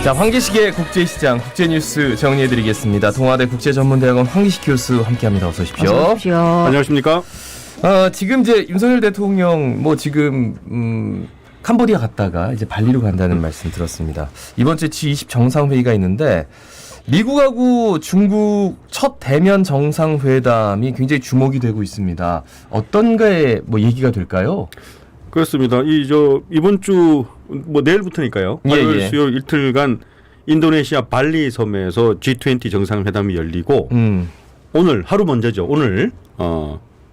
자, 황기식의 국제시장, 국제뉴스 정리해드리겠습니다. 동아대 국제전문대학원 황기식 교수 함께합니다. 어서 오십시오. 어서 오십시오. 안녕하십니까? 지금 이제 윤석열 대통령 지금 캄보디아 갔다가 이제 발리로 간다는 말씀 들었습니다. 이번 주 G20 정상회의가 있는데 미국하고 중국 첫 대면 정상회담이 굉장히 주목이 되고 있습니다. 어떤 거에 얘기가 될까요? 그렇습니다. 이번 주 내일부터니까요. 8월 수요일 이틀간 인도네시아 발리 섬에서 G20 정상회담이 열리고 오늘 하루 먼저죠. 오늘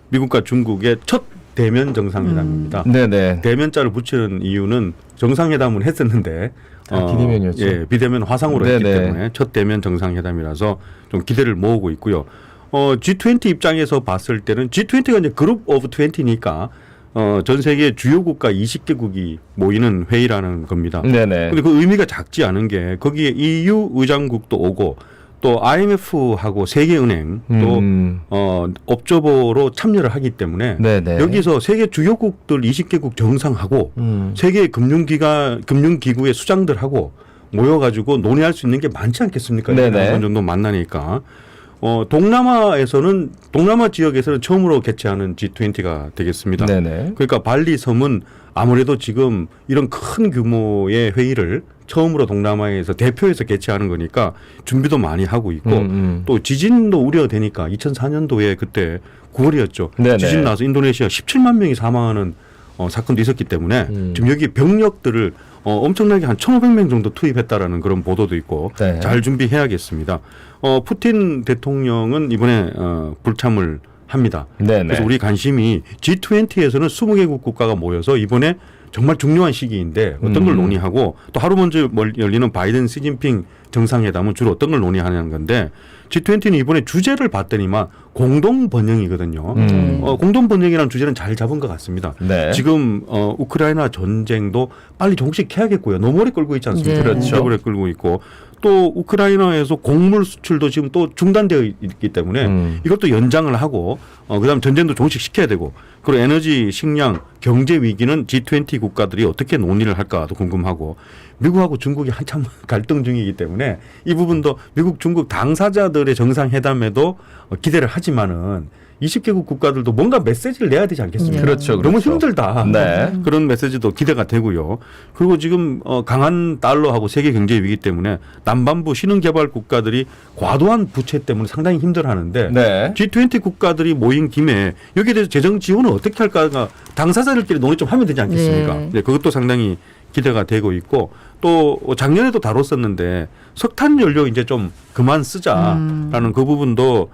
미국과 중국의 첫 대면 정상회담입니다. 네네. 대면자를 붙이는 이유는 정상회담은 했었는데 비대면이었죠. 예, 비대면 화상으로 네네. 했기 때문에 첫 대면 정상회담이라서 좀 기대를 모으고 있고요. G20 입장에서 봤을 때는 G20가 이제 그룹 오브 20니까 전 세계 주요 국가 20개국이 모이는 회의라는 겁니다. 네네. 근데 그 의미가 작지 않은 게 거기에 EU 의장국도 오고 또 IMF하고 세계은행 또 업저버로 참여를 하기 때문에 네네. 여기서 세계 주요국들 20개국 정상하고 세계 금융기구의 수장들하고 모여가지고 논의할 수 있는 게 많지 않겠습니까? 네네. 한 번 정도 만나니까. 동남아 지역에서는 처음으로 개최하는 G20가 되겠습니다. 네네. 그러니까 발리 섬은 아무래도 지금 이런 큰 규모의 회의를 처음으로 동남아에서 대표해서 개최하는 거니까 준비도 많이 하고 있고 또 지진도 우려되니까 2004년도에 그때 9월이었죠. 네네. 지진 나서 인도네시아 17만 명이 사망하는 사건도 있었기 때문에 지금 여기 병력들을 엄청나게 한 1,500명 정도 투입했다라는 그런 보도도 있고 네. 잘 준비해야겠습니다. 푸틴 대통령은 이번에 불참을 합니다. 네네. 그래서 우리 관심이 G20에서는 20개국 국가가 모여서 이번에 정말 중요한 시기인데 어떤 걸 논의하고 또 하루 먼저 열리는 바이든 시진핑 정상회담은 주로 어떤 걸 논의하는 건데 G20는 이번에 주제를 봤더니만 공동 번영이거든요. 공동 번영이라는 주제는 잘 잡은 것 같습니다. 네. 지금 우크라이나 전쟁도 빨리 종식해야겠고요. 너무 오래 끌고 있지 않습니까? 네. 그렇죠. 오래 끌고 있고 또 우크라이나에서 곡물 수출도 지금 또 중단되어 있기 때문에 이것도 연장을 하고 그다음 전쟁도 종식시켜야 되고 그리고 에너지, 식량, 경제 위기는 G20 국가들이 어떻게 논의를 할까도 궁금하고 미국하고 중국이 한참 갈등 중이기 때문에 이 부분도 미국, 중국 당사자들의 정상회담에도 기대를 하지만은 20개국 국가들도 뭔가 메시지를 내야 되지 않겠습니까? 그렇죠. 너무 힘들다. 네. 그런 메시지도 기대가 되고요. 그리고 지금 강한 달러하고 세계 경제 위기 때문에 남반부 신흥개발 국가들이 과도한 부채 때문에 상당히 힘들어하는데 네. G20 국가들이 모인 김에 여기에 대해서 재정 지원을 어떻게 할까가 당사자들끼리 논의 좀 하면 되지 않겠습니까? 네. 네, 그것도 상당히 기대가 되고 있고 또 작년에도 다뤘었는데 석탄 연료 이제 좀 그만 쓰자라는 그 부분도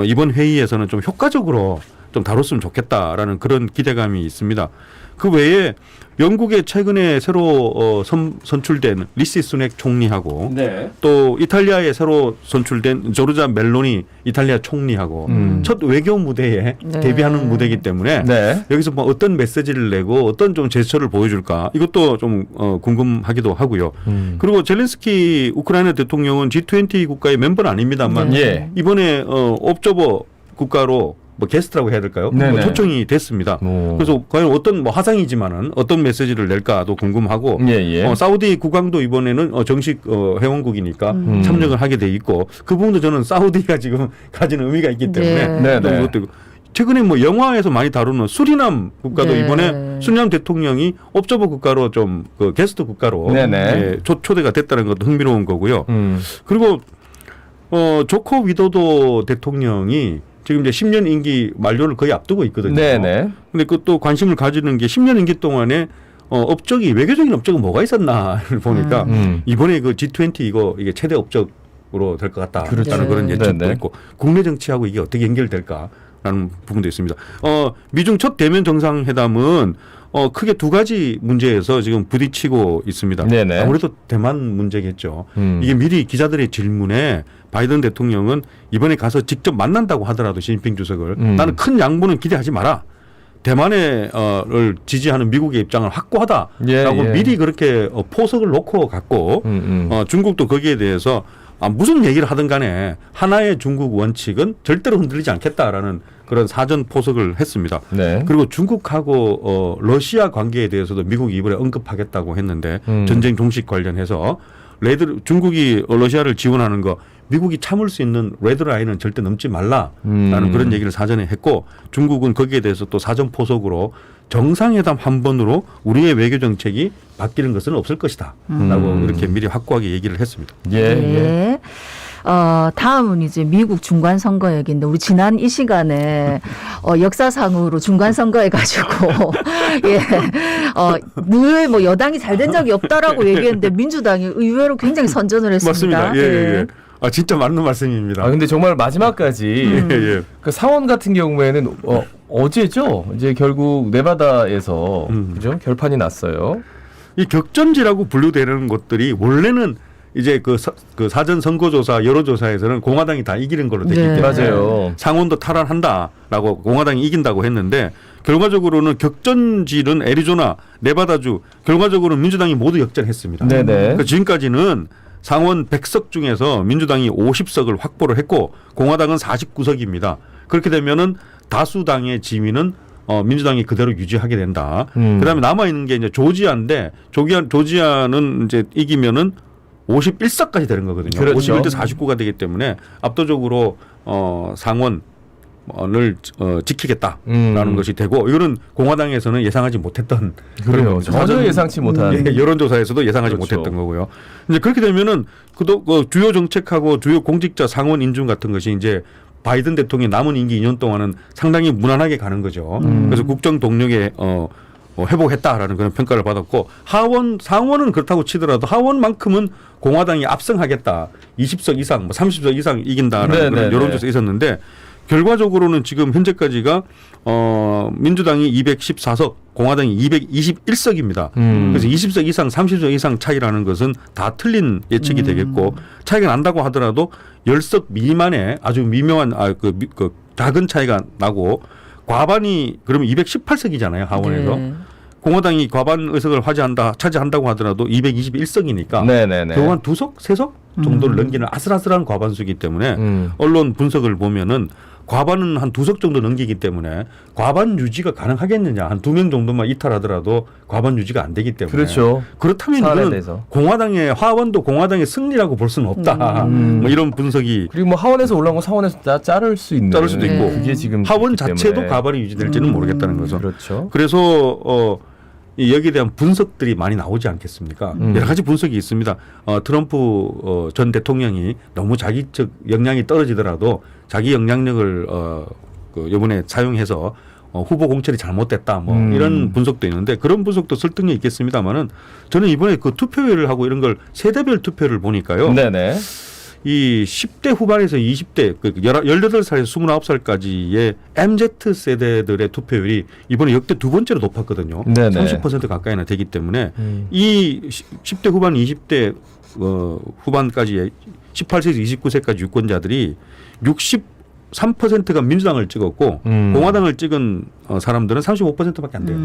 이번 회의에서는 좀 효과적으로 좀 다뤘으면 좋겠다라는 그런 기대감이 있습니다. 그 외에 영국에 최근에 새로 선출된 리시 수넥 총리하고 네. 또 이탈리아에 새로 선출된 조르자 멜로니 이탈리아 총리하고 첫 외교 무대에 네. 데뷔하는 무대이기 때문에 네. 여기서 뭐 어떤 메시지를 내고 어떤 좀 제스처를 보여줄까 이것도 좀 궁금하기도 하고요. 그리고 젤렌스키 우크라이나 대통령은 G20 국가의 멤버는 아닙니다만 예. 이번에 업저버 국가로 게스트라고 해야 될까요? 네네. 초청이 됐습니다. 오. 그래서 과연 어떤 화상이지만은 어떤 메시지를 낼까도 궁금하고 예. 사우디 국왕도 이번에는 정식 회원국이니까 참여를 하게 돼 있고 그 부분도 저는 사우디가 지금 가진 의미가 있기 때문에 네. 또 이것도 최근에 영화에서 많이 다루는 수리남 국가도 네. 이번에 수리남 대통령이 업저버 국가로 좀 게스트 국가로 네네. 예, 초대가 됐다는 것도 흥미로운 거고요. 그리고 조코 위도도 대통령이 지금 이제 10년 임기 만료를 거의 앞두고 있거든요. 네네. 근데 그 또 관심을 가지는 게 10년 임기 동안에 외교적인 업적은 뭐가 있었나를 보니까 이번에 그 G20 이게 최대 업적으로 될 것 같다라는 그렇죠. 그런 예측도 네네. 있고 국내 정치하고 이게 어떻게 연결될까라는 부분도 있습니다. 미중 첫 대면 정상회담은 크게 두 가지 문제에서 지금 부딪히고 있습니다. 네네. 아무래도 대만 문제겠죠. 이게 미리 기자들의 질문에 바이든 대통령은 이번에 가서 직접 만난다고 하더라도 시진핑 주석을 나는 큰 양보는 기대하지 마라. 대만을 지지하는 미국의 입장을 확고하다라고 예. 미리 그렇게 포석을 놓고 갔고 중국도 거기에 대해서 무슨 얘기를 하든 간에 하나의 중국 원칙은 절대로 흔들리지 않겠다라는 그런 사전 포석을 했습니다. 네. 그리고 중국하고 러시아 관계에 대해서도 미국이 이번에 언급하겠다고 했는데 전쟁 종식 관련해서 중국이 러시아를 지원하는 거 미국이 참을 수 있는 레드라인은 절대 넘지 말라라는 그런 얘기를 사전에 했고 중국은 거기에 대해서 또 사전 포석으로 정상회담 한 번으로 우리의 외교 정책이 바뀌는 것은 없을 것이다 라고 이렇게 미리 확고하게 얘기를 했습니다. 네. 다음은 이제 미국 중간 선거 얘기인데 우리 지난 이 시간에 역사상으로 중간 선거 해가지고 예, 늘 뭐 여당이 잘 된 적이 없다라고 얘기했는데 민주당이 의외로 굉장히 선전을 했습니다. 맞습니다. 예. 진짜 맞는 말씀입니다. 근데 정말 마지막까지 예. 그 상원 같은 경우에는 어제죠. 이제 결국 네바다에서 그죠? 결판이 났어요. 이 격전지라고 분류되는 것들이 원래는 이제 그 사전 선거조사 여론조사에서는 공화당이 다 이기는 걸로 되기 네. 때문에 맞아요. 상원도 탈환한다라고 공화당이 이긴다고 했는데 결과적으로는 격전지는 애리조나, 네바다주 결과적으로는 민주당이 모두 역전했습니다. 네네. 그러니까 지금까지는 상원 100석 중에서 민주당이 50석을 확보를 했고 공화당은 49석입니다. 그렇게 되면은 다수당의 지위는 민주당이 그대로 유지하게 된다. 그다음에 남아 있는 게 이제 조지아인데 조지아는 이제 이기면은 51석까지 되는 거거든요. 그렇죠. 51대 49가 되기 때문에 압도적으로 상원을 지키겠다라는 것이 되고 이거는 공화당에서는 예상하지 못했던 그래요. 전혀 예상치 못한 여론조사에서도 예상하지 그렇죠. 못했던 거고요. 이제 그렇게 되면은 그 주요 정책하고 주요 공직자 상원 인준 같은 것이 이제 바이든 대통령의 남은 임기 2년 동안은 상당히 무난하게 가는 거죠. 그래서 국정 동력에 회복했다라는 그런 평가를 받았고 상원은 그렇다고 치더라도 하원만큼은 공화당이 압승하겠다. 20석 이상, 30석 이상 이긴다라는 그런 여론조사 있었는데 결과적으로는 지금 현재까지가 민주당이 214석, 공화당이 221석입니다. 그래서 20석 이상, 30석 이상 차이라는 것은 다 틀린 예측이 되겠고 차이가 난다고 하더라도 10석 미만의 아주 미묘한 그 작은 차이가 나고 과반이 그러면 218석이잖아요. 하원에서. 네. 공화당이 과반 의석을 차지한다고 하더라도 221석이니까 겨우 한 2석, 3석 정도를 넘기는 아슬아슬한 과반수이기 때문에 언론 분석을 보면은 과반은 한 2석 정도 넘기기 때문에 과반 유지가 가능하겠느냐. 한 2명 정도만 이탈하더라도 과반 유지가 안 되기 때문에. 그렇죠. 그렇다면 이거는 공화당의 하원도 공화당의 승리라고 볼 수는 없다. 뭐 이런 분석이. 그리고 뭐 하원에서 올라온 거 상원에서 자를 수 있는. 자를 수도 있고. 그게 지금 하원 자체도 과반이 유지될지는 모르겠다는 거죠. 그렇죠. 그래서 여기에 대한 분석들이 많이 나오지 않겠습니까? 여러 가지 분석이 있습니다. 트럼프 전 대통령이 너무 자기적 역량이 떨어지더라도 자기 영향력을 이번에 사용해서 후보 공천이 잘못됐다. 뭐 이런 분석도 있는데 그런 분석도 설득력이 있겠습니다만은 저는 이번에 그 투표율을 하고 이런 걸 세대별 투표를 보니까요. 네네. 이 10대 후반에서 20대 18살에서 29살까지의 MZ 세대들의 투표율이 이번에 역대 두 번째로 높았거든요. 네네. 30% 가까이나 되기 때문에 이 10대 후반 20대 후반까지의 18세에서 29세까지 유권자들이 63%가 민주당을 찍었고 공화당을 찍은 사람들은 35%밖에 안 돼요.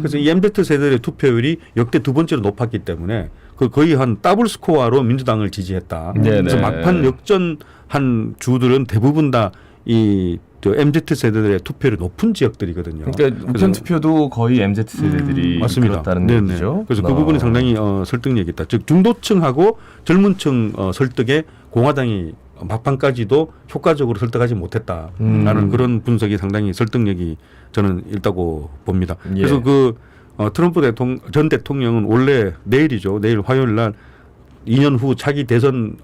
그래서 이 MZ 세대의 투표율이 역대 두 번째로 높았기 때문에 그 거의 한 더블 스코어로 민주당을 지지했다. 그래서 막판 역전한 주들은 대부분 다 이 MZ 세대들의 투표율이 높은 지역들이거든요. 그러니까 우편 투표도 거의 MZ 세대들이 그렇다는 얘기죠. 그래서 그 부분이 상당히 설득력이 있다. 즉 중도층하고 젊은층 설득에 공화당이 막판까지도 효과적으로 설득하지 못했다라는 그런 분석이 상당히 설득력이 저는 있다고 봅니다. 그래서 그 트럼프 전 대통령은 원래 내일이죠. 내일 화요일 날 2년 후 차기 대선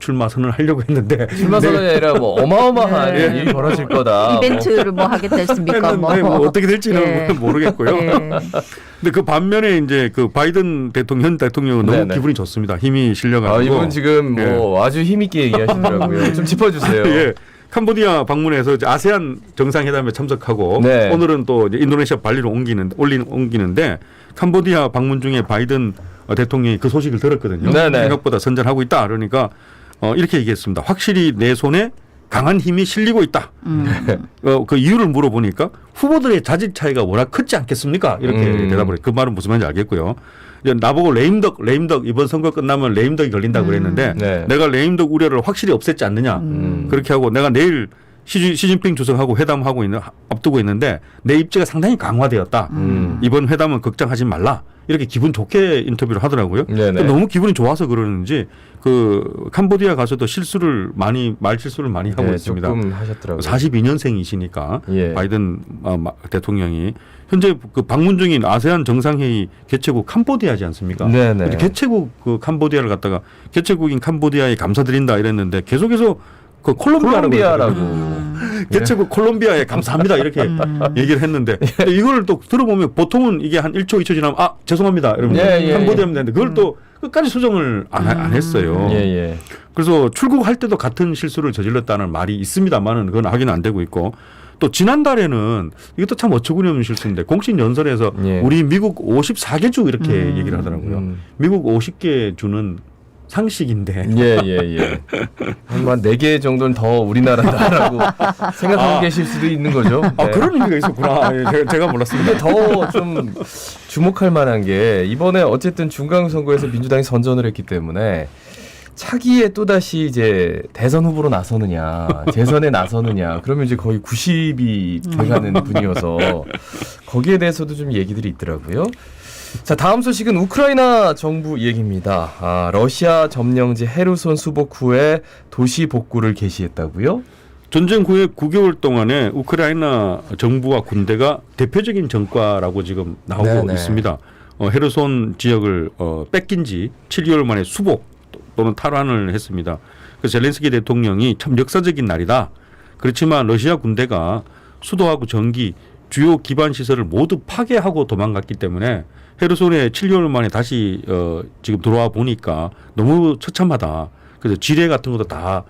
출마 선언을 하려고 했는데 출마 선언이 아니라 뭐 어마어마한 일이 벌어질 거다. 이벤트를 뭐 하겠다 했습니까? 뭐 어떻게 될지는 모르겠고요. 근데 그 반면에 이제 그 바이든 현 대통령은 너무 기분이 좋습니다. 힘이 실려가지고. 이분 지금 뭐 아주 힘있게 얘기하시더라고요. 좀 짚어주세요. 예. 캄보디아 방문해서 아세안 정상회담에 참석하고 오늘은 또 이제 인도네시아 발리로 옮기는데 캄보디아 방문 중에 바이든 대통령이 그 소식을 들었거든요. 생각보다 선전하고 있다. 그러니까 이렇게 얘기했습니다. 확실히 내 손에 강한 힘이 실리고 있다. 그 이유를 물어보니까 후보들의 자질 차이가 워낙 크지 않겠습니까? 이렇게 대답을 해요. 그 말은 무슨 말인지 알겠고요. 나보고 레임덕 이번 선거 끝나면 레임덕이 걸린다고 그랬는데 내가 레임덕 우려를 확실히 없앴지 않느냐. 그렇게 하고 내가 내일 시진핑 주석하고 회담하고 앞두고 있는데 내 입지가 상당히 강화되었다. 이번 회담은 걱정하지 말라. 이렇게 기분 좋게 인터뷰를 하더라고요. 너무 기분이 좋아서 그러는지 그 캄보디아 가서도 말 실수를 많이 하고 있습니다. 조금 하셨더라고요. 42년생이시니까 예. 바이든 대통령이 현재 그 방문 중인 아세안 정상회의 개최국 캄보디아지 않습니까? 네네. 근데 개최국 그 캄보디아를 갖다가 개최국인 캄보디아에 감사드린다 이랬는데 계속해서 그 콜롬비아라고 개최국 콜롬비아에 감사합니다 이렇게 얘기를 했는데 이걸 또 들어보면 보통은 이게 한 1초 2초 지나면 죄송합니다 이러면 캄보디아면 되는데 그걸 또 끝까지 수정을 안 했어요. 그래서 출국할 때도 같은 실수를 저질렀다는 말이 있습니다만은 그건 확인은 안 되고 있고 또 지난달에는 이것도 참 어처구니없는 실수인데 공식 연설에서 우리 미국 54개 주 이렇게 얘기를 하더라고요. 미국 50개 주는 상식인데. 한 4개 정도는 더 우리나라다라고 생각하고 계실 수도 있는 거죠. 네. 그런 의미가 있었구나. 제가 몰랐습니다. 근데 더 좀 주목할 만한 게 이번에 어쨌든 중간 선거에서 민주당이 선전을 했기 때문에 차기에 또다시 이제 대선 후보로 나서느냐, 재선에 나서느냐, 그러면 이제 거의 90이 돼가는 분이어서 거기에 대해서도 좀 얘기들이 있더라고요. 자, 다음 소식은 우크라이나 정부 얘기입니다. 러시아 점령지 헤르손 수복 후에 도시 복구를 개시했다고요? 전쟁 후에 9개월 동안에 우크라이나 정부와 군대가 대표적인 전과라고 지금 나오고 있습니다. 헤르손 지역을 뺏긴 지 7개월 만에 수복 또는 탈환을 했습니다. 그래서 젤렌스키 대통령이 참 역사적인 날이다. 그렇지만 러시아 군대가 수도하고 전기, 주요 기반 시설을 모두 파괴하고 도망갔기 때문에 헤르손에 7개월 만에 다시 지금 들어와 보니까 너무 처참하다. 그래서 지뢰 같은 것도 다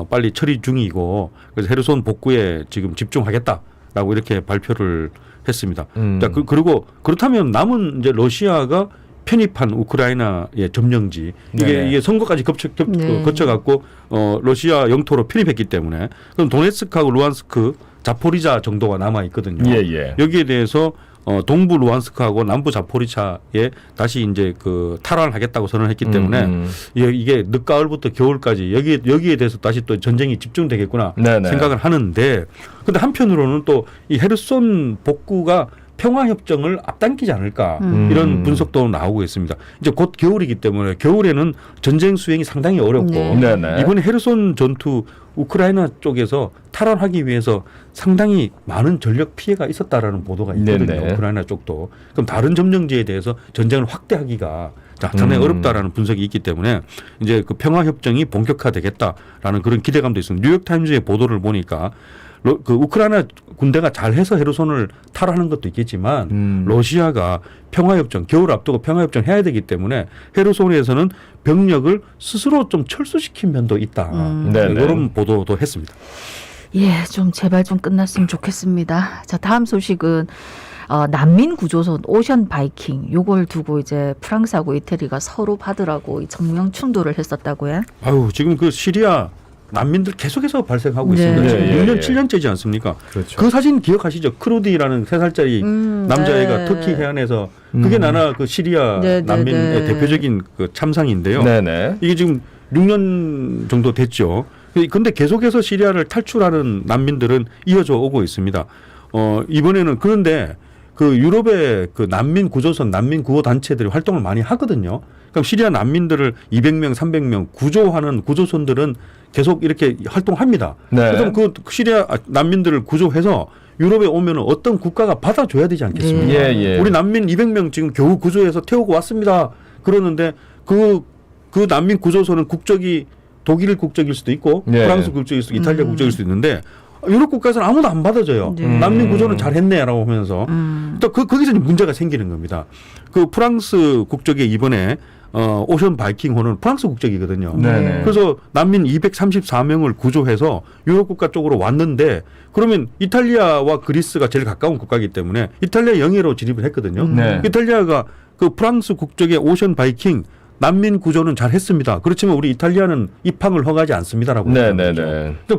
빨리 처리 중이고 그래서 헤르손 복구에 지금 집중하겠다라고 이렇게 발표를 했습니다. 자, 그리고 그렇다면 남은 이제 러시아가 편입한 우크라이나의 점령지 이게 선거까지 거쳐갖고 러시아 영토로 편입했기 때문에 그럼 도네츠크하고 루안스크, 자포리자 정도가 남아 있거든요. 여기에 대해서 동부 루안스크하고 남부 자포리자에 다시 이제 그 탈환을 하겠다고 선언했기 때문에 이게 늦가을부터 겨울까지 여기에 대해서 다시 또 전쟁이 집중되겠구나 생각을 하는데 근데 한편으로는 또 이 헤르손 복구가 평화협정을 앞당기지 않을까 이런 분석도 나오고 있습니다. 이제 곧 겨울이기 때문에 겨울에는 전쟁 수행이 상당히 어렵고 이번에 헤르손 전투 우크라이나 쪽에서 탈환하기 위해서 상당히 많은 전력 피해가 있었다라는 보도가 있거든요. 우크라이나 쪽도. 그럼 다른 점령지에 대해서 전쟁을 확대하기가 상당히 어렵다라는 분석이 있기 때문에 이제 그 평화협정이 본격화되겠다라는 그런 기대감도 있습니다. 뉴욕타임즈의 보도를 보니까 그 우크라이나 군대가 잘해서 헤르손을 탈환하는 것도 있겠지만 러시아가 평화협정 겨울 앞두고 평화협정 해야 되기 때문에 헤르손에서는 병력을 스스로 좀 철수시킨 면도 있다. 이런 보도도 했습니다. 좀 제발 좀 끝났으면 좋겠습니다. 자, 다음 소식은 난민 구조선 오션 바이킹 요걸 두고 이제 프랑스하고 이태리가 서로 받으라고 정면 충돌을 했었다고요? 지금 그 시리아 난민들 계속해서 발생하고 있습니다. 지금 6년, 7년째지 않습니까? 그렇죠. 그 사진 기억하시죠? 크루디라는 3살짜리 남자애가 터키 해안에서 그게 나나 그 시리아 난민의 대표적인 그 참상인데요. 이게 지금 6년 정도 됐죠. 근데 계속해서 시리아를 탈출하는 난민들은 이어져 오고 있습니다. 이번에는 그런데 그 유럽의 그 난민 구조선, 난민 구호 단체들이 활동을 많이 하거든요. 그럼 시리아 난민들을 200명, 300명 구조하는 구조선들은 계속 이렇게 활동합니다. 그럼 그 시리아 난민들을 구조해서 유럽에 오면 어떤 국가가 받아줘야 되지 않겠습니까? 우리 난민 200명 지금 겨우 구조해서 태우고 왔습니다. 그러는데 그 난민 구조선은 국적이 독일 국적일 수도 있고 프랑스 국적일 수도 있고 이탈리아 국적일 수도 있는데 유럽 국가에서는 아무도 안 받아줘요. 난민 구조는 잘했네라고 하면서 또 거기서 문제가 생기는 겁니다. 그 프랑스 국적에 이번에 오션 바이킹호는 프랑스 국적이거든요. 그래서 난민 234명을 구조해서 유럽 국가 쪽으로 왔는데 그러면 이탈리아와 그리스가 제일 가까운 국가이기 때문에 이탈리아 영해로 진입을 했거든요. 이탈리아가 그 프랑스 국적의 오션 바이킹 난민 구조는 잘 했습니다. 그렇지만 우리 이탈리아는 입항을 허가하지 않습니다라고.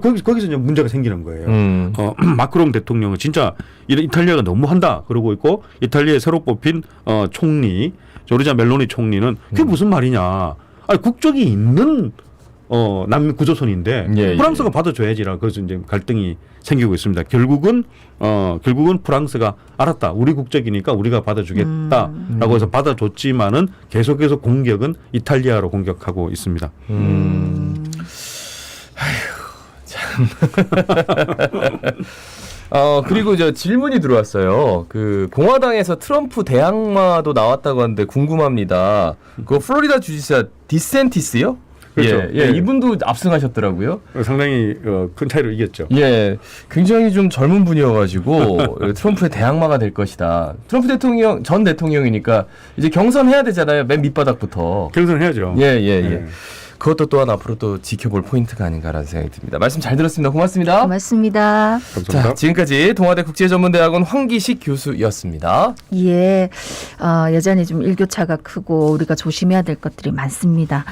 거기서 이제 문제가 생기는 거예요. 마크롱 대통령은 진짜 이탈리아가 너무한다 그러고 있고 이탈리아에 새로 뽑힌 총리 조르자 멜로니 총리는 그게 무슨 말이냐. 국적이 있는 남미 구조선인데 예, 프랑스가 받아줘야지라 그래서 이제 갈등이 생기고 있습니다. 결국은 프랑스가 알았다. 우리 국적이니까 우리가 받아주겠다라고 해서 받아줬지만은 계속해서 공격은 이탈리아로 공격하고 있습니다. 그리고 저 질문이 들어왔어요. 그 공화당에서 트럼프 대항마도 나왔다고 하는데 궁금합니다. 그 플로리다 주지사 디센티스요? 그렇죠. 예, 예. 이분도 압승하셨더라고요. 상당히 큰 차이로 이겼죠. 예, 굉장히 좀 젊은 분이어가지고 트럼프의 대항마가 될 것이다. 트럼프 대통령 전 대통령이니까 이제 경선해야 되잖아요. 맨 밑바닥부터. 경선해야죠. 예. 그것도 또한 앞으로 또 지켜볼 포인트가 아닌가라는 생각이 듭니다. 말씀 잘 들었습니다. 고맙습니다. 고맙습니다. 감사합니다. 자, 지금까지 동아대 국제전문대학원 황기식 교수였습니다. 예, 여전히 좀 일교차가 크고 우리가 조심해야 될 것들이 많습니다.